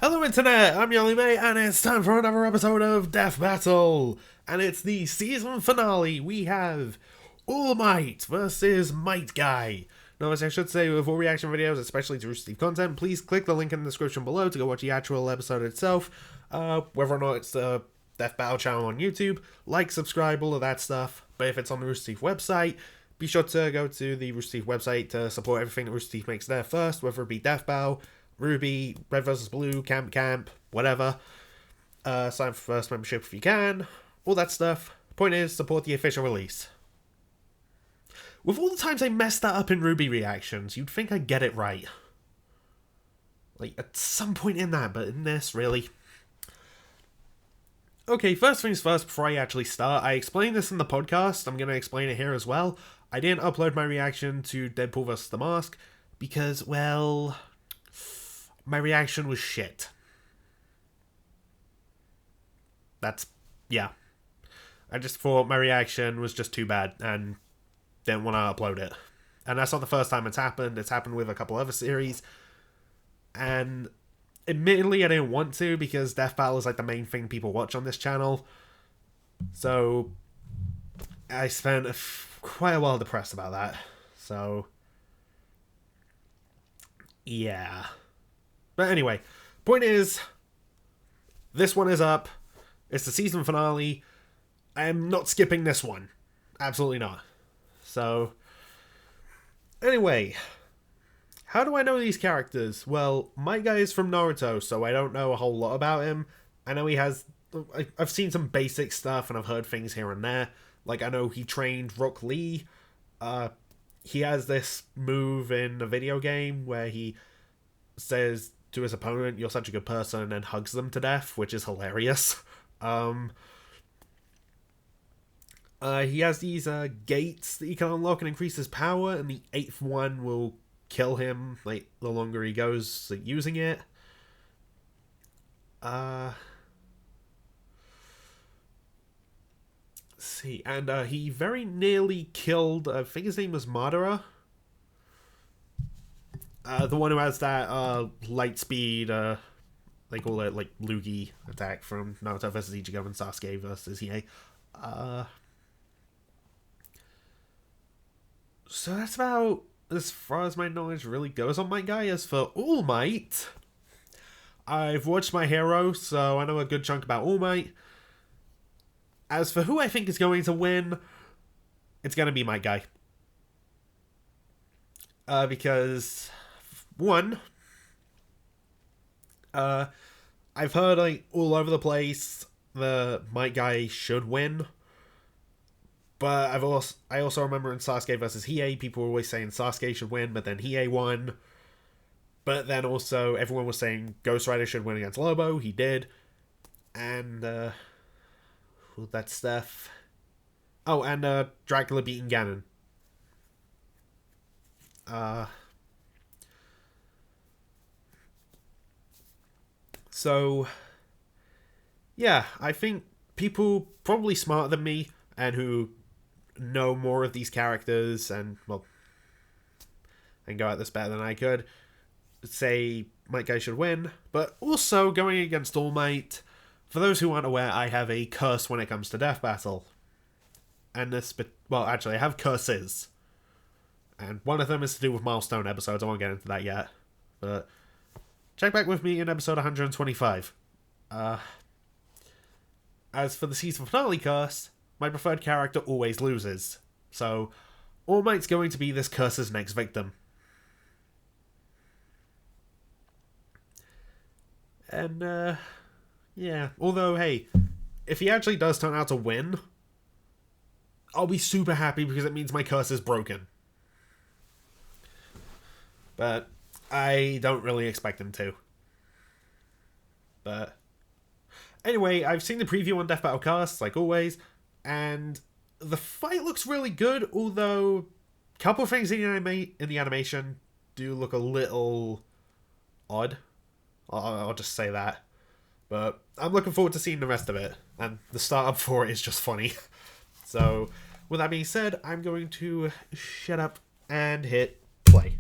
Hello Internet, I'm Yoli May, and it's time for another episode of Death Battle! And it's the season finale. We have All Might versus Might Guy. Now, as I should say, with all reaction videos, especially to Rooster Teeth content, please click the link in the description below to go watch the actual episode itself. Whether or not it's the Death Battle channel on YouTube, like, subscribe, all of that stuff. But if it's on the Rooster Teeth website, be sure to go to the Rooster Teeth website to support everything that Rooster Teeth makes there first, whether it be Death Battle, Ruby, Red vs. Blue, Camp, whatever. Sign for first membership if you can. All that stuff. Point is, support the official release. With all the times I messed that up in Ruby reactions, you'd think I'd get it right. Like, at some point in that, but in this, really. Okay, first things first, before I actually start, I explained this in the podcast, I'm going to explain it here as well. I didn't upload my reaction to Deadpool vs. The Mask, because, well, my reaction was shit. Yeah. I just thought my reaction was just too bad, and didn't want to upload it. And that's not the first time it's happened. It's happened with a couple other series. And admittedly, I didn't want to, because Death Battle is like the main thing people watch on this channel. So I spent quite a while depressed about that. So yeah. But anyway, point is, this one is up. It's the season finale. I am not skipping this one. Absolutely not. So, anyway, how do I know these characters? Well, my guy is from Naruto, so I don't know a whole lot about him. I know he has... I've seen some basic stuff, and I've heard things here and there. Like, I know he trained Rock Lee. He has this move in a video game where he says to his opponent, "You're such a good person," and hugs them to death, which is hilarious. He has these gates that he can unlock and increase his power, and the 8th one will kill him, like, the longer he goes like, using it. Let's see, and he very nearly killed, I think his name was Madara. The one who has that light speed, they call it, like, Lugi attack from Naruto vs. Ichigo and Sasuke vs. Hiei. So that's about as far as my knowledge really goes on my guy. As for All Might, I've watched My Hero, so I know a good chunk about All Might. As for who I think is going to win, it's going to be my guy. Because, one, I've heard, like, all over the place the Might guy should win. But I also remember in Sasuke vs. Hiei, people were always saying Sasuke should win, but then Hiei won. But then also, everyone was saying Ghost Rider should win against Lobo. He did. And, that stuff. Oh, and, Dracula beating Ganon. So, yeah, I think people probably smarter than me, and who know more of these characters, and, well, and go at this better than I could, say Might Guy should win. But also, going against All Might, for those who aren't aware, I have a curse when it comes to Death Battle. And this, well, actually, I have curses. And one of them is to do with milestone episodes. I won't get into that yet. But check back with me in episode 125. As for the season finale curse, my preferred character always loses. So, All Might's going to be this curse's next victim. And, yeah. Although, hey, if he actually does turn out to win, I'll be super happy because it means my curse is broken. But I don't really expect him to. But anyway, I've seen the preview on Death Battle Cast, like always, and the fight looks really good, although a couple of things in the animation do look a little odd. I'll just say that. But I'm looking forward to seeing the rest of it, and the startup for it is just funny. So, with that being said, I'm going to shut up and hit play.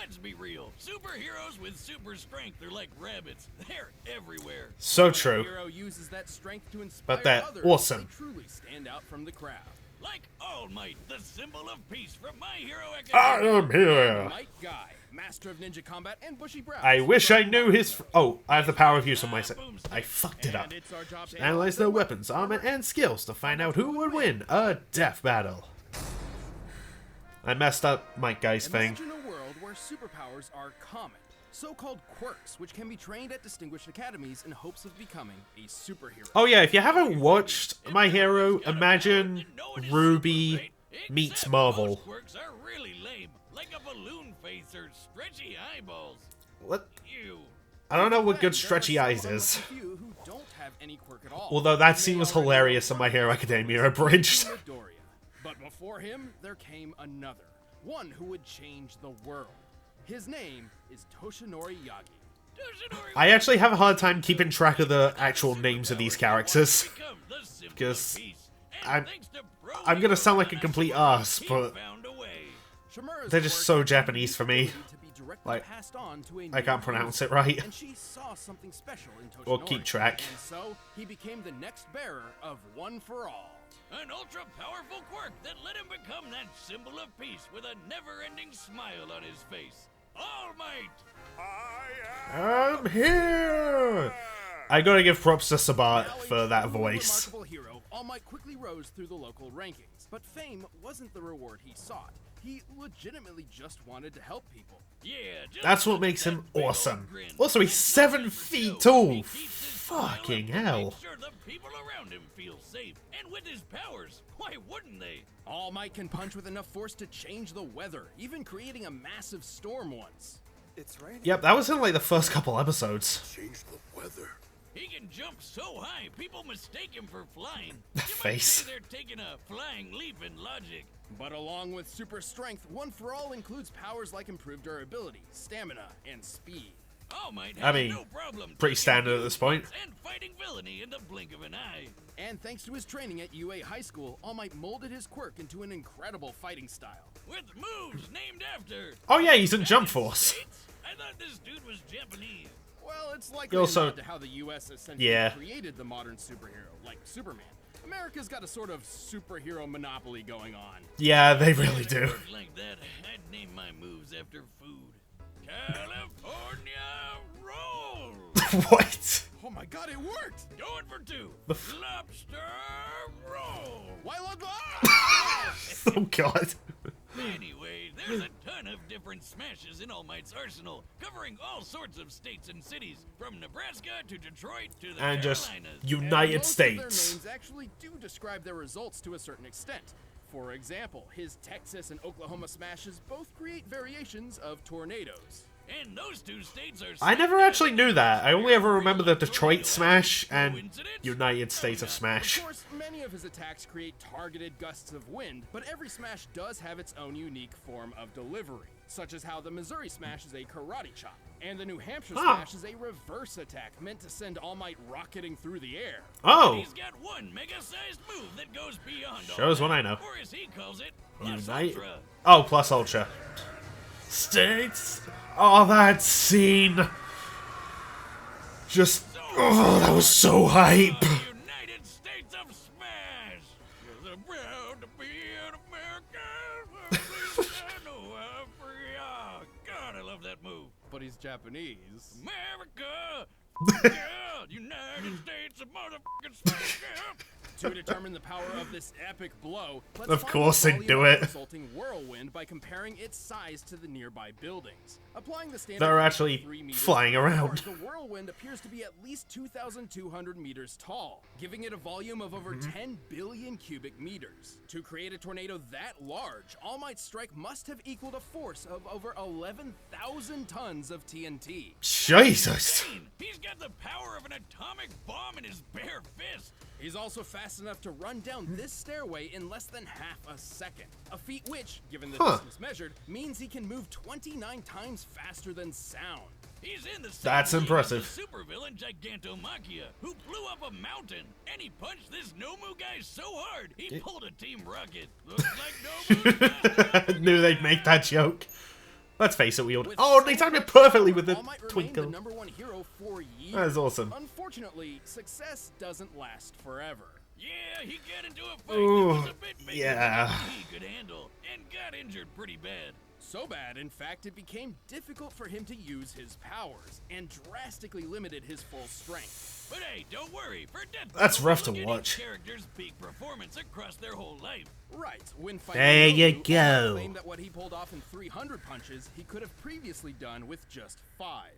let's be real. Superheroes with super strength are like rabbits. They're everywhere. So true. Hero uses that strength to inspire But they're others. awesome. They truly stand out from the crowd. Like All Might, the symbol of peace from My Hero I Academia. am here. Might Guy, master of ninja combat and bushy brows. I wish I knew his... Oh, I have the power of use on myself. I fucked it up. And it's our job to Analyze their weapons, armor, and skills to find out who would win a death battle. I messed up Mike Guy's thing. Imagine a world where superpowers are common. So-called quirks, which can be trained at distinguished academies in hopes of becoming a superhero. Oh yeah, if you haven't watched My Hero, imagine Ruby meets Marvel. Most quirks are really lame, like a balloon face or stretchy eyeballs. What? Ew. I don't know what good Then stretchy there are eyes some is. unlucky few who don't have any quirk at all. Although that You scene may was already know hilarious in My Hero Academia abridged. Midoriya. But before him, there came another. One who would change the world. His name is Toshinori Yagi. I actually have a hard time keeping track of the actual names of these characters. Because I'm gonna sound like a complete ass, but Shimura's they're just quirk so had the Japanese for me. ability to be directly Like, passed on to a I new can't pronounce user, it right. And she saw something special in Toshinori. Or keep track. And so, he became the next bearer of One for All. An ultra-powerful quirk that let him become that symbol of peace with a never-ending smile on his face. All Might! I'm here! I gotta give props to Sabat for that voice. Remarkable hero, All Might quickly rose through the local rankings, but fame wasn't the reward he sought. He legitimately just wanted to help people. Yeah, just That's what look makes at him that big old awesome. grin. Also, he's And 7 for feet show, tall. he keeps his smile up Fucking to hell. Make sure the people around him feel safe. And with his powers, why wouldn't they? All Might can punch with enough force to change the weather, even creating a massive storm once. It's raining. Yep, that was in like the first couple episodes. Change the weather. He can jump so high, people mistake him for flying. The You might face. say they're taking a flying leap in logic. But along with super strength, One for All includes powers like improved durability, stamina, and speed. All Might I has mean, no problem pretty taking standard at dudes this point. And fighting villainy in the blink of an eye. And thanks to his training at UA High School, All Might molded his quirk into an incredible fighting style. With moves named after. Oh yeah, he's in Jump Force. States? I thought this dude was Japanese. Well, it's likely Also- a nod to how the US essentially Yeah. created the modern superhero, like Superman. America's got a sort of superhero monopoly going on. Yeah, they really If it do. worked like that, I'd name my moves after food. California roll. What? Oh my god, it worked! Going for two. The f- Lobster roll. Why look? Oh god. Anyway, there's a ton of different smashes in All Might's arsenal, covering all sorts of states and cities, from Nebraska to Detroit to the And just Carolinas. United Most of their States. names actually do describe their results to a certain extent. For example, his Texas and Oklahoma smashes both create variations of tornadoes. And those two states are. I never actually knew that. I only ever remember the Detroit Tornado. Smash and Coincidence? United States of Of Smash. course, many of his attacks create targeted gusts of wind, but every smash does have its own unique form of delivery, such as how the Missouri smash is a karate chop, and the New Hampshire Ah. smash is a reverse attack meant to send All Might rocketing through the air. Oh, He's got one mega-sized move that goes beyond all shows that, what I know. Or as he calls it, plus Unite. ultra. Oh, plus Ultra. States. Oh, that scene. Just. Oh, that was so hype. The United States of Smash. You're proud to be an American. At least I know I'm free. Oh, God, I love that move. But he's Japanese. America. Yeah, United States of motherfucking Smash. Yeah. To determine the power of this epic blow, let's Of find course the they'd volume do of it. the resulting whirlwind by comparing its size to the nearby buildings. Applying the standard They're of actually 3 meters flying per hour, around. The whirlwind appears to be at least 2,200 meters tall, giving it a volume of over Mm-hmm. 10 billion cubic meters. To create a tornado that large, All Might's strike must have equaled a force of over 11,000 tons of TNT. Jesus. He's got the power of an atomic bomb in his bare fist. He's also fast enough to run down this stairway in less than half a second. A feat which, given the Huh. distance measured, means he can move 29 times faster than sound. He's in the same That's league as impressive. the supervillain Gigantomachia, who blew up a mountain, and he punched this Nomu guy so hard he pulled a Team Rocket. Looks like Nomu's Knew they'd make that joke. Let's face it, we all... With Oh, so they timed it much perfectly with the All Might remained the twinkle. #1 hero for years. That is awesome. Unfortunately, success doesn't last forever. Yeah, he got into a fight Ooh, that was a bit bigger yeah. than he could handle and got injured pretty bad. So bad, in fact, it became difficult for him to use his powers and drastically limited his full strength. But hey, don't worry. For Death That's Battle, rough to look at watch. each character's peak performance across their whole life. Right, when fighting There you Goku, go. All claimed that what he pulled off in 300 punches, he could have previously done with just 5.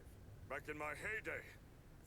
Back in my heyday,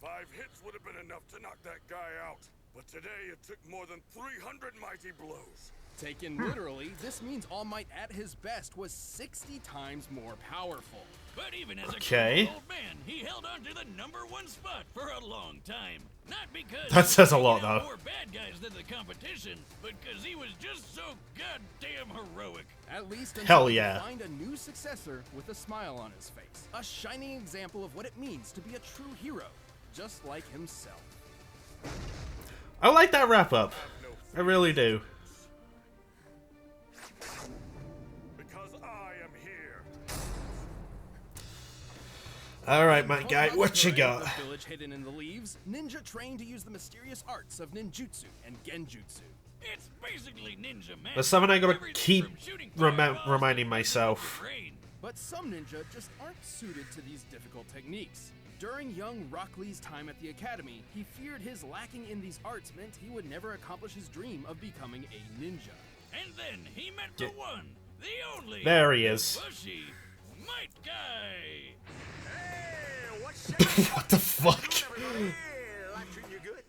5 hits would have been enough to knock that guy out. But today it took more than 300 mighty blows. Taken literally, this means All Might at his best was 60 times more powerful. But even as Okay. a grown old man, he held on to the #1 spot for a long time. Not because That he says a was lot, taking out though. more bad guys than the competition, but because he was just so goddamn heroic. At least until Hell he yeah. could find a new successor with a smile on his face. A shining example of what it means to be a true hero, just like himself. I like that wrap up. I really do. Because I am here. Alright, my guy, Called what you Hatsura got? is the village hidden in the leaves, ninja trained to use the mysterious arts of ninjutsu and genjutsu. It's basically ninja magic. There's something I gotta Everything keep from shooting fireballs to reminding using myself. your brain. But some ninja just aren't suited to these difficult techniques. During young Rock Lee's time at the academy, he feared his lacking in these arts meant he would never accomplish his dream of becoming a ninja. And then he met the one, the only. There he is. Bushy, Might Guy. Hey, what's What the fuck? everybody? Life treating you good?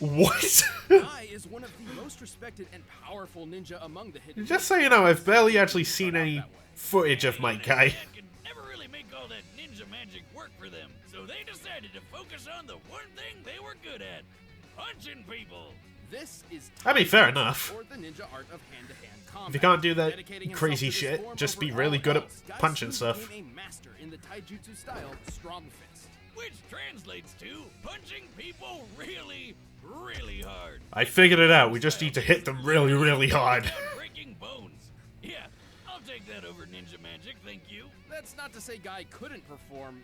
What? Guy is one of the most respected and powerful ninja among the hidden. Just so you know, I've barely actually seen any footage of my guy. Dad could never really make all that ninja magic work for them, so they decided to focus on the one thing they were good at: punching people. This is I mean, fair enough. or the ninja art of hand-to-hand combat. If you can't do that Dedicating himself crazy to this shit, form just over be really all good at else, Guy punching soon stuff. became a master in the taijutsu style strong fist. Which translates to punching people really, really hard. I figured it out. We just need to hit them really, really hard. Without breaking bones. Yeah, I'll take that over ninja magic, thank you. That's not to say Guy couldn't perform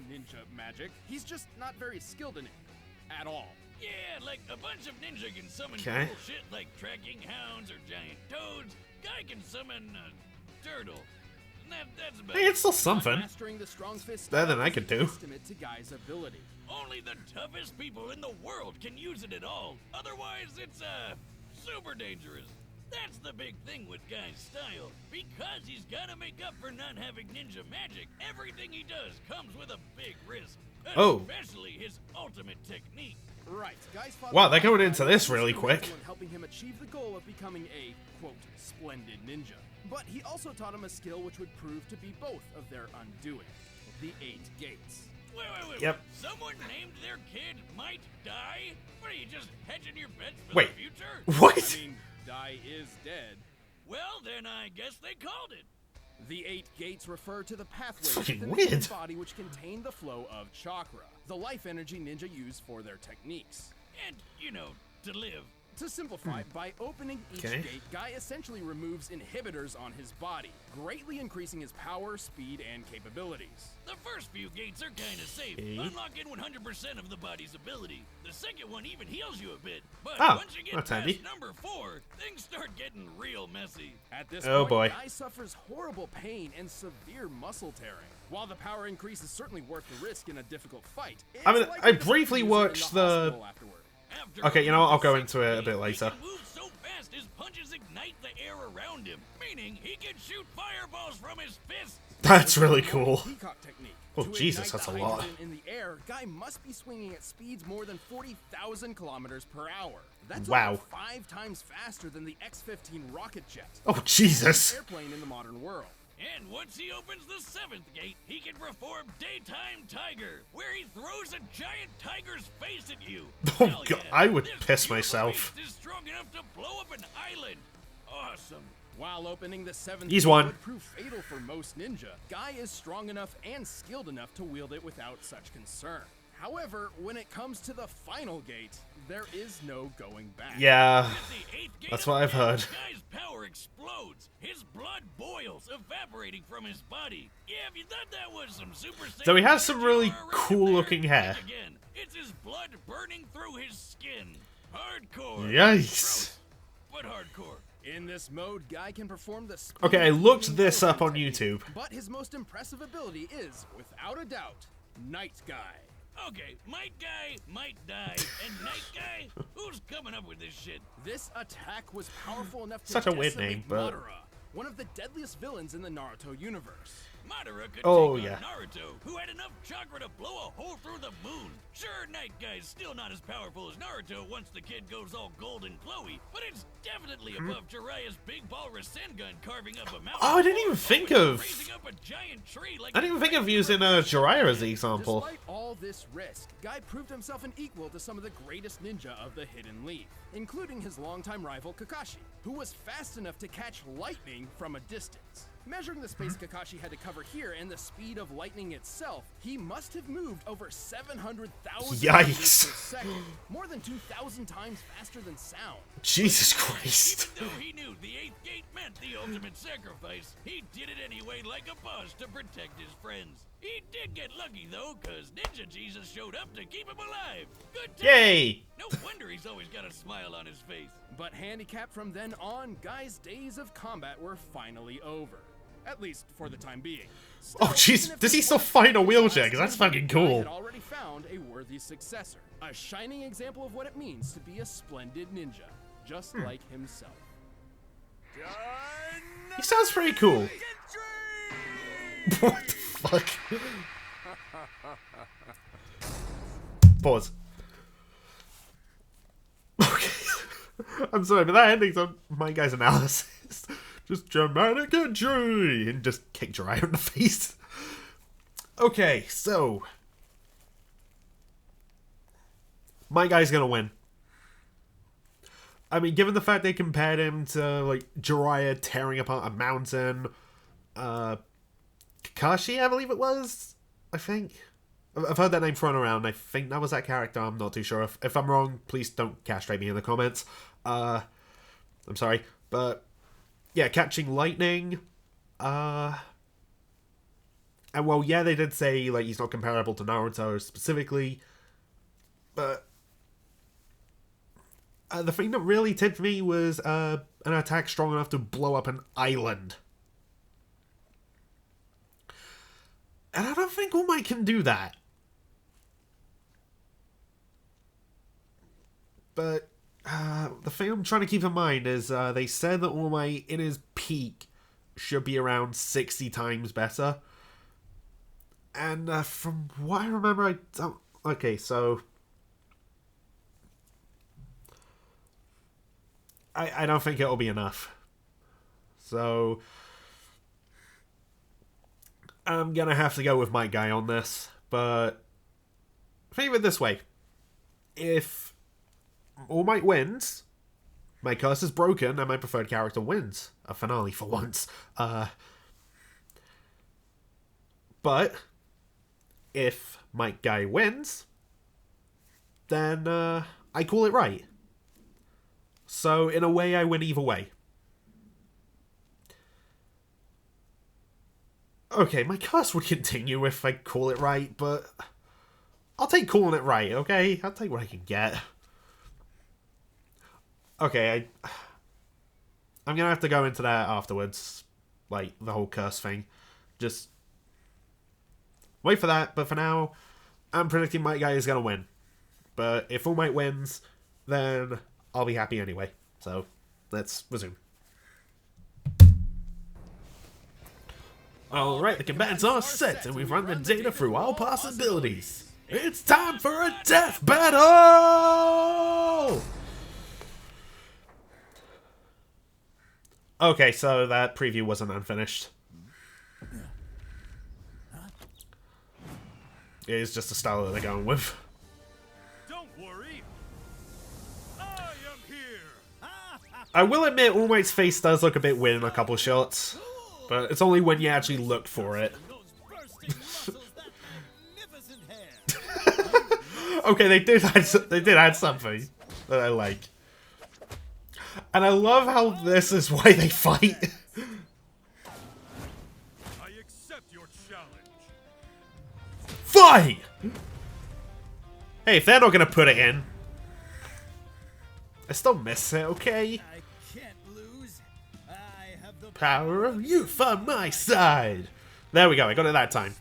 ninja magic. He's just not very skilled in it at all. Yeah, like a bunch of ninja can summon Okay. cool shit like tracking hounds or giant toads. Guy can summon a turtle. And that's about Hey, it. it's still something. Mastering the strong fist Better than style I is could a do. testament to Guy's ability. Only the toughest people in the world can use it at all. Otherwise, it's, super dangerous. That's the big thing with Guy's style. Because he's gotta make up for not having ninja magic, everything he does comes with a big risk. Oh. Especially his ultimate technique. Right. Guy's father Wow, they're going Guy into was this really instrumental quick. in helping him achieve the goal of becoming a, quote, splendid ninja. But he also taught him a skill which would prove to be both of their undoing. The 8 gates. Wait. Yep. Someone named their kid Might Die? What are you, just hedging your bets for Wait. the future? What? I mean, Die is dead. Well, then I guess they called it. The 8 gates refer to the pathways Fucking within the weird. human body which contain the flow of chakra, the life energy ninja use for their techniques. And, you know, to live. To simplify, by opening each Okay. gate, Guy essentially removes inhibitors on his body, greatly increasing his power, speed, and capabilities. The first few gates are kinda safe, Okay. unlocking 100% of the body's ability. The second one even heals you a bit, but Oh, once you get that's past handy. number 4, things start getting real messy. At this Oh, point, boy. Guy suffers horrible pain and severe muscle tearing. While the power increase is certainly worth the risk in a difficult fight, it's I mean, likely I to briefly use it in watched the- hospital afterward. After Okay, you know what, I'll go a into it a bit he later. can move so fast his punches ignite the air around him, meaning he can shoot fireballs from his fists. That's really cool. Peacock technique. Oh, To Jesus, ignite that's the a lot. hydrogen in the air, Guy must be swinging at speeds more than 40,000 kilometers per hour. That's Wow. about 5 times faster than the X-15 rocket jet. Oh, Jesus. Airplane in the modern world. And once he opens the 7th gate, he can perform Daytime Tiger, where he throws a giant tiger's face at you. Oh, Hell God, yeah, I would this piss beautiful myself. beast is strong enough to blow up an island. Awesome. While opening the 7th He's gate won. would prove fatal for most ninja, Guy is strong enough and skilled enough to wield it without such concern. However, when it comes to the final gate, there is no going back. Yeah. At the 8th gate That's of what I've death, heard. Guy's power explodes. His blood boils. balls evaporating from his body. Yeah, if you thought that was some Super Saiyan... So he has some really ninja aura right cool there, looking hair. think again. It's his blood burning through his skin. Hardcore. Yikes. Gross, but hardcore. In this mode, Guy can perform the speed Okay, I looked fleeing this up on technique, YouTube. But his most impressive ability is, without a doubt, Night Guy. Okay, Might Guy, Might Die, and Night Guy? Who's coming up with this shit? This attack was powerful enough to Such a weird decimate name, but- Madara, one of the deadliest villains in the Naruto universe. Madara could Oh, take yeah. on Naruto, who had enough chakra to blow a hole through the moon. Sure, Night Guy's still not as powerful as Naruto once the kid goes all gold and glowy, but it's definitely above Jiraiya's big ball Rasengan carving up a mountain. Oh, I didn't even think of... Raising up a giant tree like I didn't even think of using Jiraiya as the example. Despite all this risk, Guy proved himself an equal to some of the greatest ninja of the Hidden League, including his longtime rival Kakashi, who was fast enough to catch lightning from a distance. Measuring the space Kakashi had to cover here and the speed of lightning itself, he must have moved over 700,000 Yikes. meters per second, more than 2,000 times faster than sound. Jesus Christ. Even though he knew the 8th gate meant the ultimate sacrifice, he did it anyway like a boss to protect his friends. He did get lucky though, cause Ninja Jesus showed up to keep him alive. Good time. Yay! No wonder he's always got a smile on his face. But handicapped from then on, Guy's days of combat were finally over. At least for the time being. Oh, jeez, even if does he this still was fight in a his wheelchair? last 'Cause that's ninja, fucking Guy cool. had already found a worthy successor. A shining example of what it means to be a splendid ninja, just like himself. He sounds pretty cool. What the fuck? Pause. Okay. I'm sorry, but that ending's on my guy's analysis. Just dramatic entry! And just kick Jiraiya in the face. Okay, so... my guy's gonna win. I mean, given the fact they compared him to, like, Jiraiya tearing apart a mountain, Kakashi, I believe it was? I think? I've heard that name thrown around. I think that was that character. I'm not too sure. If I'm wrong, please don't castrate me in the comments. I'm sorry. But, yeah, catching lightning. And, well, yeah, they did say, like, he's not comparable to Naruto specifically. But... the thing that really tipped me was an attack strong enough to blow up an island. And I don't think All Might can do that. But the thing I'm trying to keep in mind is they said that All Might, in his peak, should be around 60 times better. And from what I remember, I don't... okay, so... I don't think it'll be enough. So... I'm gonna have to go with my guy on this. But... think of it this way. If All Might wins, my curse is broken and my preferred character wins. A finale for once. But... if my guy wins, then I call it right. So, in a way, I win either way. Okay, my curse would continue if I call it right, but... I'll take calling it right, okay? I'll take what I can get. Okay, I'm gonna have to go into that afterwards. Like, the whole curse thing. Just... wait for that, but for now, I'm predicting my guy is gonna win. But if All Might wins, then... I'll be happy anyway. So, let's resume. Alright, the combatants are set, and we've run the data through all possibilities. It's time for a death battle! Okay, so that preview wasn't unfinished. It is just the style that they're going with. I will admit, All Might's face does look a bit weird in a couple shots, but it's only when you actually look for it. Okay, they did add something that I like, and I love how this is why they fight. Fight! Hey, if they're not gonna put it in, I still miss it, okay? I can't lose. I have the Power of youth on my side. There we go, I got it that time.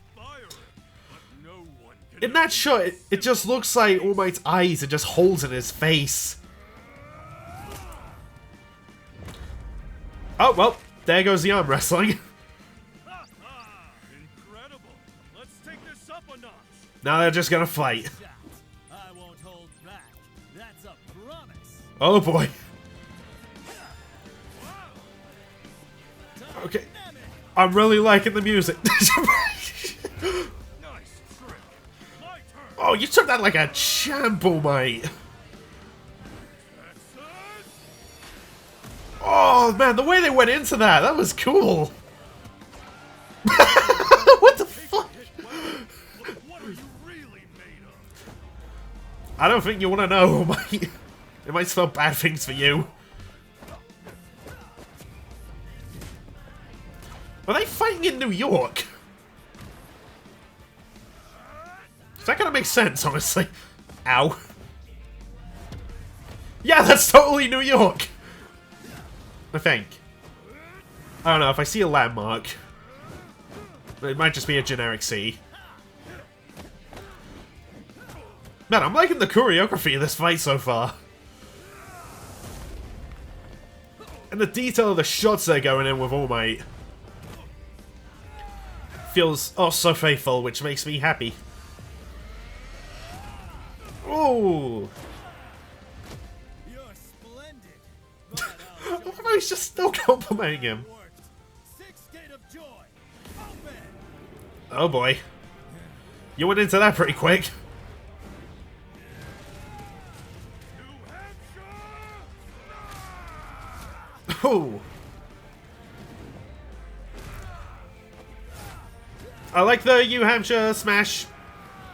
In that shot, it just looks like All Might's eyes are just holes in his face. Oh, well, there goes the arm wrestling. Incredible. Let's take this up a notch. Now they're just gonna fight. I won't hold back. That's a promise. Oh boy. Okay. I'm really liking the music. Nice trick. My turn. Oh, you took that like a champ, All Might. That's it. Oh man, the way they went into that was cool. What the fuck? What are you really made of? I don't think you want to know, All Might. It might spell bad things for you. Are they fighting in New York? That kind of makes sense, honestly. Ow. Yeah, that's totally New York. I think. I don't know, if I see a landmark. It might just be a generic C. Man, I'm liking the choreography of this fight so far. And the detail of the shots they're going in with All Might. Feels, oh, so faithful, which makes me happy. Ooh. You're splendid. But I'll show I was just still complimenting him. you worked. Sixth gate of joy. Open. Oh boy. You went into that pretty quick. Ooh. I like the New Hampshire smash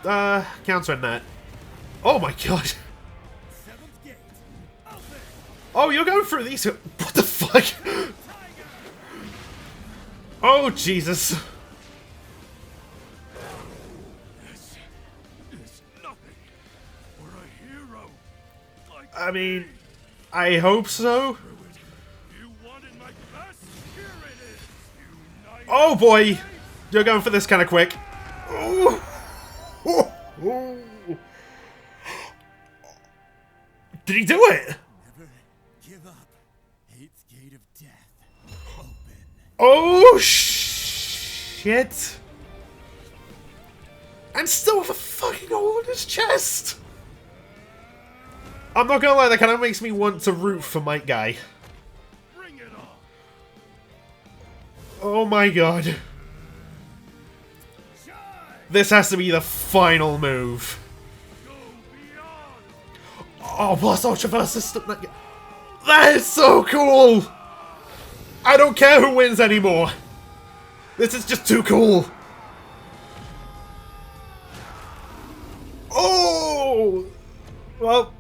counter in that. Oh my god. Seventh gate. Open. Oh, you're going through these. What the fuck? Oh, Jesus. This is nothing. We're a hero. Like I mean, I hope so. you wanted my best. Here it is. Unite. Oh boy. You're going for this kind of quick. Ooh. Ooh. Ooh. Did he do it? Never give up. Eighth gate of death. Open. Oh shit! And still with a fucking hole in his chest. I'm not gonna lie, that kind of makes me want to root for Mike Guy. Bring it on. Oh my god! This has to be the final move. Go beyond. Oh, plus Ultraverse system. That is so cool! I don't care who wins anymore. This is just too cool. Oh! Well,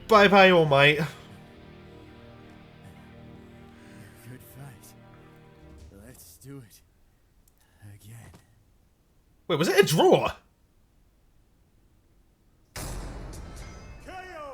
bye-bye, All Might. Good fight. Let's do it. Again. Wait, was it a draw?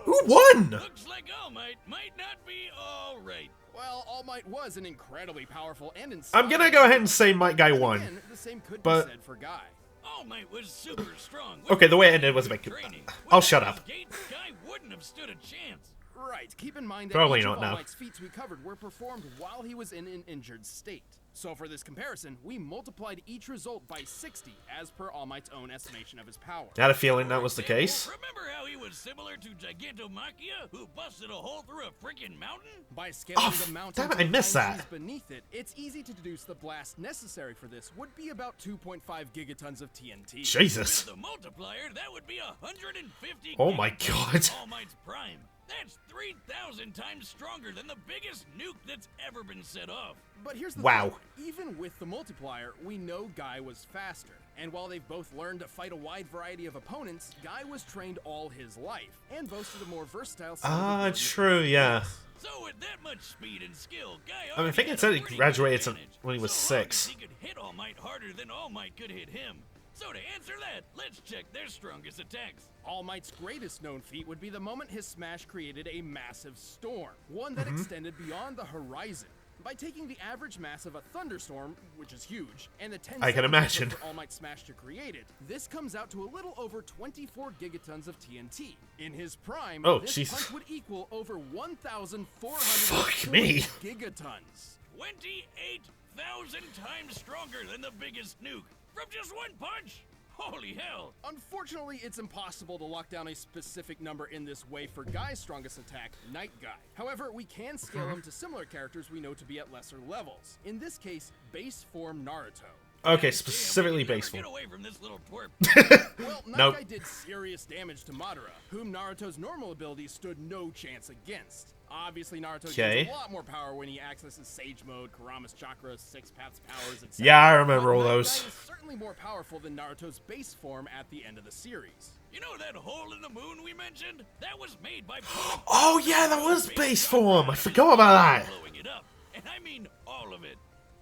Who won? Looks like All Might might not be all right. Well, All Might was an incredibly powerful and I'm inspiring. gonna go ahead and say Mike Guy won. Again, the same could but- be said for Guy. All Might was super strong. Okay, the way it ended was a bit. Training. I'll shut up. Gates, Guy wouldn't have stood a chance. Right. Keep in mind that Probably each not of All now. Might's feats we covered were performed while he was in an injured state. So for this comparison, we multiplied each result by 60 as per All Might's own estimation of his power. I had a feeling that was the case. Remember how he was similar to Gigantomachia, who busted a hole through a freaking mountain? By scaling Oh, the mountain damn it, to I missed the tiny that. trees beneath it, it's easy to deduce the blast necessary for this would be about 2.5 gigatons of TNT. Jesus. With the multiplier, that would be 150. Oh my gigatons God. All Might's prime. That's 3,000 times stronger than the biggest nuke that's ever been set off. But here's the Wow. thing. Even with the multiplier, we know Guy was faster. And while they've both learned to fight a wide variety of opponents, Guy was trained all his life and boasted a more versatile set of Ah, abilities. true, yeah. So with that much speed and skill, Guy I think it already said had a he pretty graduated good advantage, when he was so long 6. as he could hit All Might harder than All Might could hit him. So to answer that, let's check their strongest attacks. All Might's greatest known feat would be the moment his smash created a massive storm, one that extended beyond the horizon. By taking the average mass of a thunderstorm, which is huge, and the 10 I can seconds it imagine. took for All Might Smash to create it, this comes out to a little over 24 gigatons of TNT. In his prime, Oh, this Jesus. punch would equal over 1,440 Fuck me. gigatons. 28,000 times stronger than the biggest nuke from just one punch. Holy hell! Unfortunately, it's impossible to lock down a specific number in this way for Guy's strongest attack, Night Guy. However, we can scale him to similar characters we know to be at lesser levels. In this case, base form Naruto. Okay, specifically Damn, we base can form. never get away from this little twerp. Well, Night Nope. Guy did serious damage to Madara, whom Naruto's normal abilities stood no chance against. Obviously, Naruto Okay. gains a lot more power when he accesses Sage Mode, Kurama's Chakra, Six Paths powers, etc. Yeah, I remember But all Night those. Guy is certainly more powerful than Naruto's base form at the end of the series. You know that hole in the moon we mentioned? That was made by Oh yeah, that was base form. I forgot about that. blowing it up. And I mean all of it.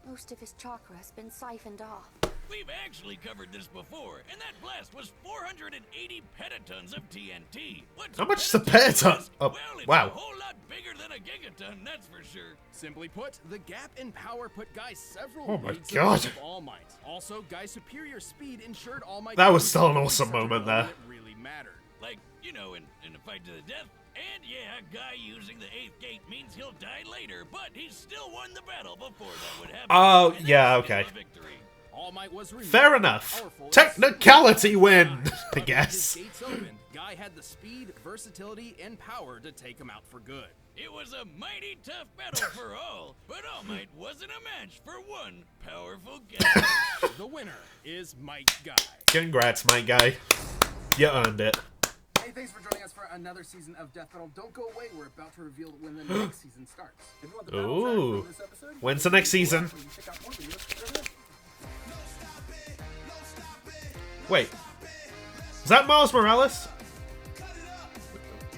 Most of his chakra has been siphoned off. We've actually covered this before, and that blast was 480 petatons of TNT. What's How much is a petaton? petaton? Oh, Well, it's wow. a whole lot bigger than a gigaton, that's for sure. Simply put, the gap in power put Guy several Oh my leagues God. above All Might. Also, Guy's superior speed ensured All Might. That was couldn't still an compete awesome such a moment role when there. It really mattered. Like, you know, in a fight to the death. And yeah, a guy using the 8th gate means he'll die later, but he still won the battle before that would happen. Oh, And yeah, that's still okay. a victory. All Might was renewed, Fair enough. powerful, and Technicality win, I But when guess. His gates opened, Guy had the speed, versatility, and power to take him out for good. It was a mighty tough battle for all, but All Might wasn't a match for one powerful guy. The winner is Might Guy. Congrats, my guy. You earned it. Hey, thanks for joining us for another season of Death Battle. Don't go away, we're about to reveal when the next season starts. If you want the battle track Ooh. from this episode, When's the next season? you can check out more videos over there. Wait. Is that Miles Morales?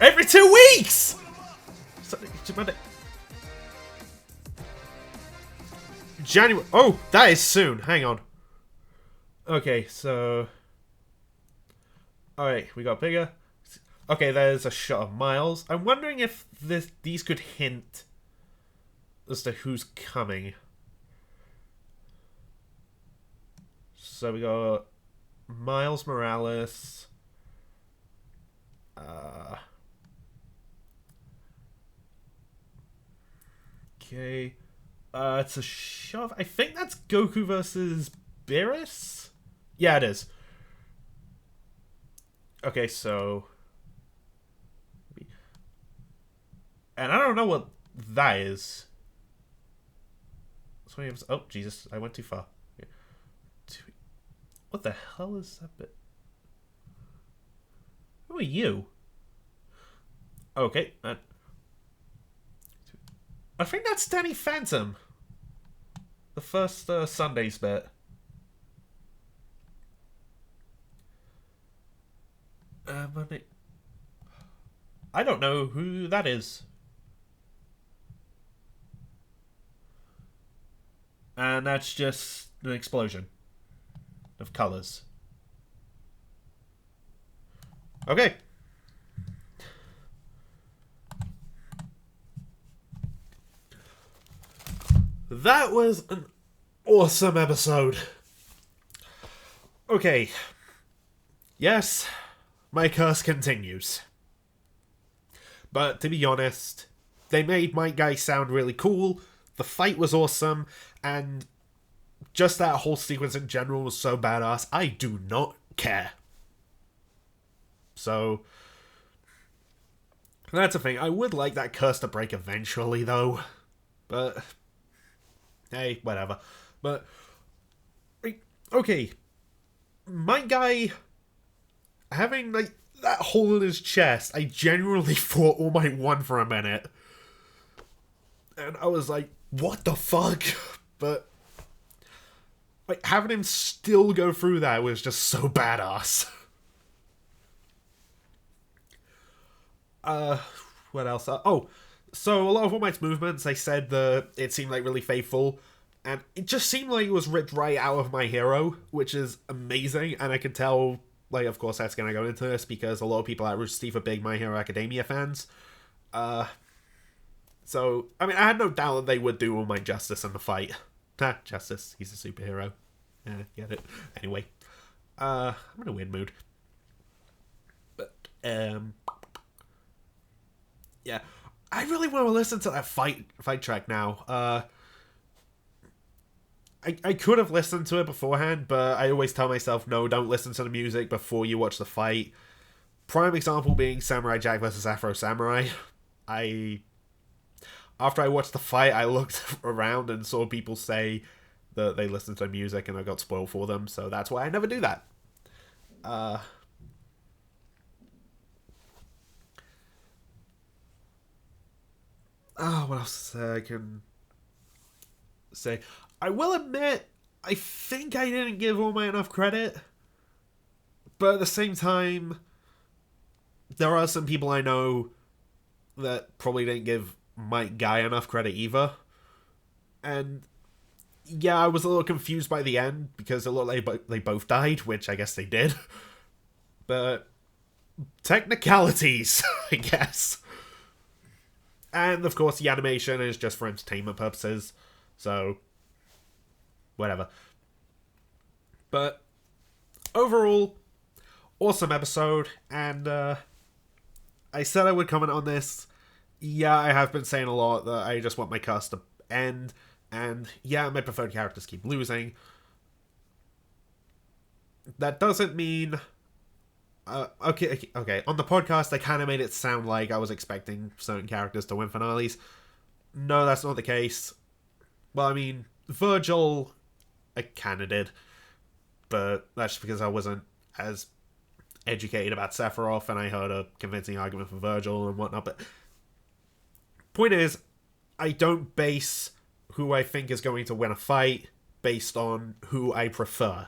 Every 2 weeks! January. Oh, that is soon. Hang on. Okay, so. Alright, we got bigger. Okay, there's a shot of Miles. I'm wondering if these could hint as to who's coming. So we got Miles Morales. Okay. It's a shove. I think that's Goku versus Beerus? Yeah, it is. Okay, so. And I don't know what that is. Oh, Jesus. I went too far. What the hell is that bit? Who are you? Okay. I think that's Danny Phantom. The first Sundays bit. I don't know who that is. And that's just an explosion of colors. Okay. That was an awesome episode. Okay. Yes, my curse continues. But to be honest, they made my guy sound really cool. The fight was awesome, and just that whole sequence in general was so badass. I do not care. So, that's the thing. I would like that curse to break eventually, though. But, hey, whatever. But, okay. My guy having, like, that hole in his chest, I genuinely thought All Might won for a minute. And I was like, what the fuck? But, like, having him still go through that was just so badass. What else? Oh, so a lot of All Might's movements, I said that it seemed like really faithful. And it just seemed like it was ripped right out of My Hero, which is amazing. And I can tell, like, of course that's going to go into this because a lot of people at Rooster Teeth are big My Hero Academia fans. So, I mean, I had no doubt that they would do All Might justice in the fight. Justice, he's a superhero. Get it? Anyway, I'm in a weird mood. But, yeah. I really want to listen to that fight track now. I could have listened to it beforehand, but I always tell myself, no, don't listen to the music before you watch the fight. Prime example being Samurai Jack vs. Afro Samurai. After I watched the fight, I looked around and saw people say that they listened to the music and I got spoiled for them, so that's why I never do that. What else I can say? I will admit, I think I didn't give All Might enough credit, but at the same time, there are some people I know that probably didn't give Might Guy enough credit either. And yeah, I was a little confused by the end because it looked like they both died, which I guess they did. But technicalities, I guess. And of course, the animation is just for entertainment purposes, so whatever. But overall, awesome episode, and I said I would comment on this. Yeah, I have been saying a lot that I just want my cast to end, and yeah, my preferred characters keep losing. That doesn't mean... Okay, on the podcast, I kind of made it sound like I was expecting certain characters to win finales. No, that's not the case. Well, I mean, Virgil, I kind of did, but that's just because I wasn't as educated about Sephiroth, and I heard a convincing argument for Virgil and whatnot, but point is, I don't base who I think is going to win a fight based on who I prefer.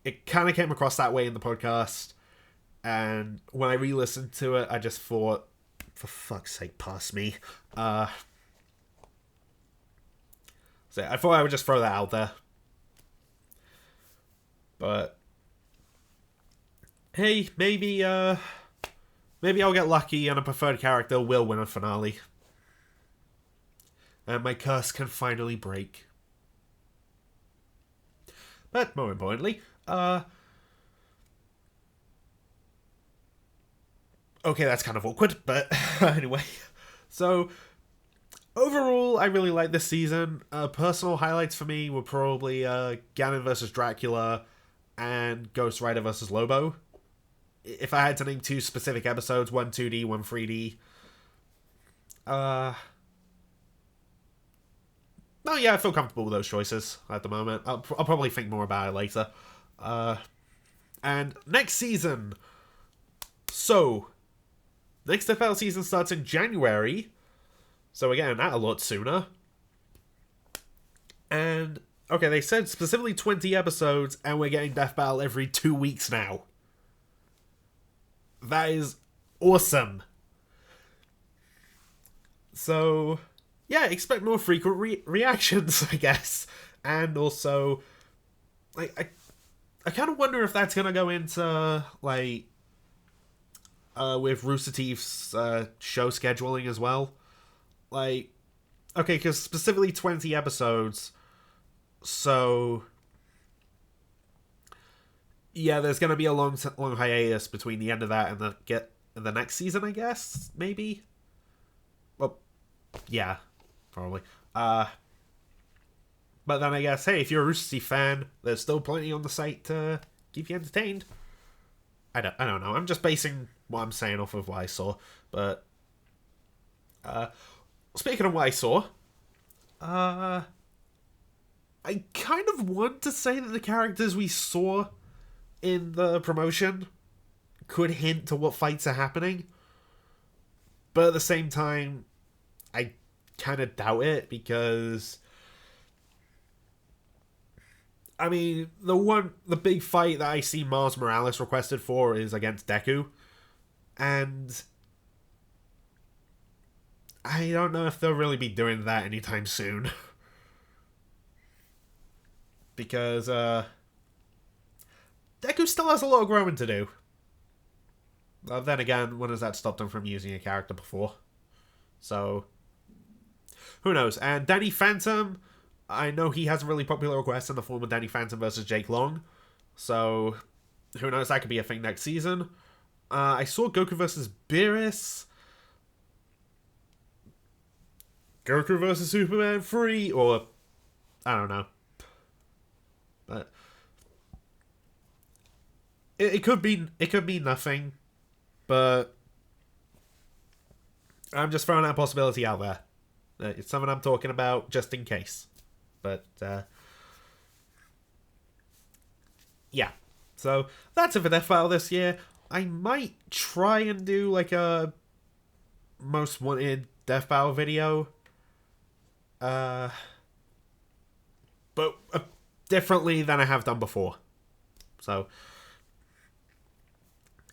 It kind of came across that way in the podcast, and when I re-listened to it, I just thought, for fuck's sake, pass me. So I thought I would just throw that out there. But hey, maybe I'll get lucky and a preferred character will win a finale. And my curse can finally break. But more importantly, okay, that's kind of awkward, but anyway. So, overall, I really like this season. Personal highlights for me were probably Ganon vs. Dracula and Ghost Rider vs. Lobo. If I had to name two specific episodes, one 2D, one 3D. No, yeah, I feel comfortable with those choices at the moment. I'll probably think more about it later. And next season. So, next FL season starts in January. So again, that a lot sooner. And, okay, they said specifically 20 episodes, and we're getting Death Battle every 2 weeks now. That is awesome. So, yeah, expect more frequent reactions, I guess. And also, like, I kind of wonder if that's going to go into, like, with Rooster Teeth's show scheduling as well. Like, okay, because specifically 20 episodes, so yeah, there's going to be a long hiatus between the end of that and the next season, I guess, maybe? Well, yeah, probably. But then I guess, hey, if you're a Rooster Teeth fan, there's still plenty on the site to keep you entertained. I don't know. I'm just basing what I'm saying off of what I saw. But speaking of what I saw, I kind of want to say that the characters we saw in the promotion could hint to what fights are happening. But at the same time, I kind of doubt it because, I mean, the big fight that I see Miles Morales requested for is against Deku. And I don't know if they'll really be doing that anytime soon. because Deku still has a lot of growing to do. Then again, when has that stopped him from using a character before? So, who knows? And Danny Phantom, I know he has a really popular request in the form of Danny Phantom versus Jake Long. So, who knows? That could be a thing next season. I saw Goku versus Beerus. Goku versus Superman 3, or I don't know. But it could be nothing. But I'm just throwing that possibility out there. It's something I'm talking about just in case. But yeah. So that's it for Death Battle this year. I might try and do like a most wanted Death Battle video. But differently than I have done before. So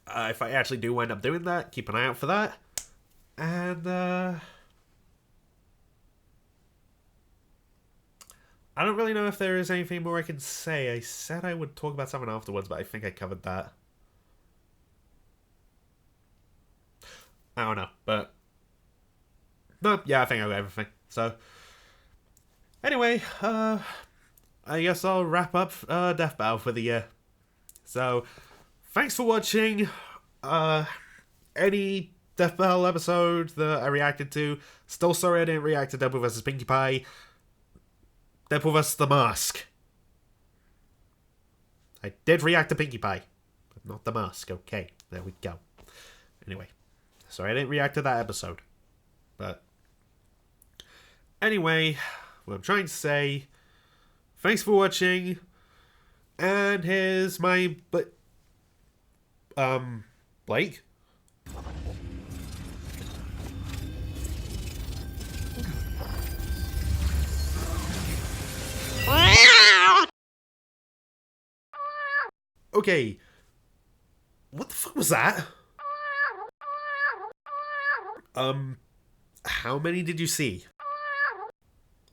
if I actually do wind up doing that, keep an eye out for that. And I don't really know if there is anything more I can say. I said I would talk about something afterwards, but I think I covered that. I don't know, but no, yeah, I think I got everything. So anyway, I guess I'll wrap up Death Battle for the year. So thanks for watching. Any Death Battle episode that I reacted to. Still sorry I didn't react to Deadpool vs. Pinkie Pie. Deadpool vs. The Mask. I did react to Pinkie Pie, but not The Mask. Okay, there we go. Anyway, sorry I didn't react to that episode. But anyway, what I'm trying to say, thanks for watching, and here's my Blake? Okay. What the fuck was that? How many did you see?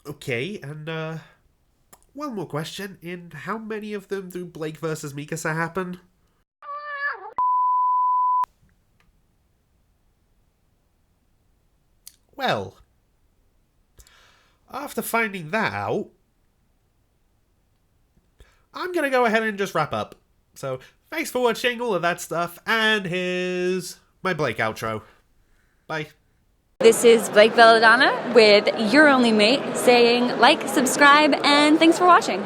Okay, and one more question. In how many of them do Blake versus Mikasa happen? Well, after finding that out, I'm gonna go ahead and just wrap up. So, thanks for watching all of that stuff, and here's my Blake outro. Bye. This is Blake Belladonna with Your Only Mate saying like, subscribe, and thanks for watching.